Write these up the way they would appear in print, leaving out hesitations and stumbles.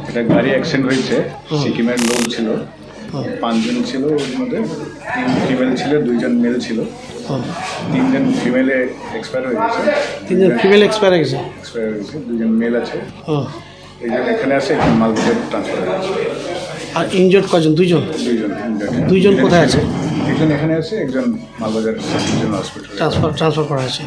এটা গাড়ি অ্যাক্সিডেন্ট হয়েছে, সিকিমের লোক ছিল, 5 জন ছিল, ওর মধ্যে 3 ফিমেল ছিল, 2 জন মেল ছিল। 3 জন ফিমেলে এক্সপায়ার হয়ে গেছে, 3 জন ফিমেল এক্সপায়ার হয়ে গেছে। 2 জন মেল আছে। একজন এখানে আছে, একজন মালদ্বীপে ট্রান্সফার হয়ে গেছে। আর ইনজোর্ড কজন? 2 জন। 2 জন কোথায় আছে? একজন এখানে আছে, একজন মালবাজার হসপিটালে ট্রান্সফার করা হয়েছে।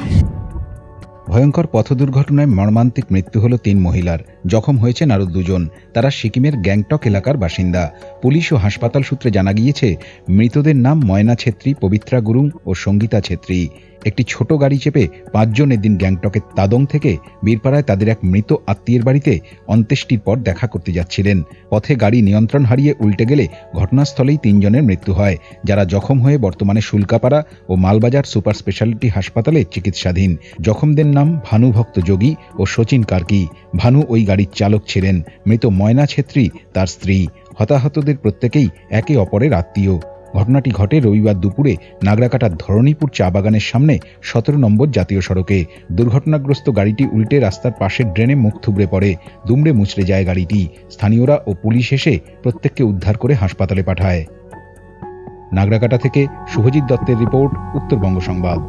ভয়ঙ্কর পথ দুর্ঘটনায় মর্মান্তিক মৃত্যু হল 3 মহিলার, জখম হয়েছেন আরও 2 জন। তারা সিকিমের গ্যাংটক এলাকার বাসিন্দা। পুলিশ ও হাসপাতাল সূত্রে জানা গিয়েছে, মৃতদের নাম ময়না ছেত্রী, পবিত্রা গুরুং ও সঙ্গীতা ছেত্রী। একটি ছোট গাড়ি চেপে 5 জন এদিন গ্যাংটকের তাদং থেকে বীরপাড়ায় তাদের এক মৃত আত্মীয়ের বাড়িতে অন্ত্যেষ্টির পর দেখা করতে যাচ্ছিলেন। পথে গাড়ি নিয়ন্ত্রণ হারিয়ে উল্টে গেলে ঘটনাস্থলেই 3 জনের মৃত্যু হয়, যারা জখম হয়ে বর্তমানে শুল্কাপাড়া ও মালবাজার সুপার স্পেশালিটি হাসপাতালে চিকিৎসাধীন। জখমদের নাম ভানু ভক্ত যোগী ও শচীন কার্কি। ভানু ওই গাড়ির চালক ছিলেন। মৃত ময়না ছেত্রী তার স্ত্রী। হতাহতদের প্রত্যেকেই একে অপরের আত্মীয়। ঘটনাটি ঘটে রবিবার দুপুরে নাগরাকাটার ধরণীপুর চা বাগানের সামনে 17 নম্বর জাতীয় সড়কে। দুর্ঘটনাগ্রস্ত গাড়িটি উল্টে রাস্তার পাশের ড্রেনে মুখ থুবড়ে পড়ে। দুমড়ে মুচড়ে যায় গাড়িটি। স্থানীয়রা ও পুলিশ এসে প্রত্যেককে উদ্ধার করে হাসপাতালে পাঠায়। নাগরাকাটা থেকে শুভজিৎ দত্তের রিপোর্ট, উত্তরবঙ্গ সংবাদ।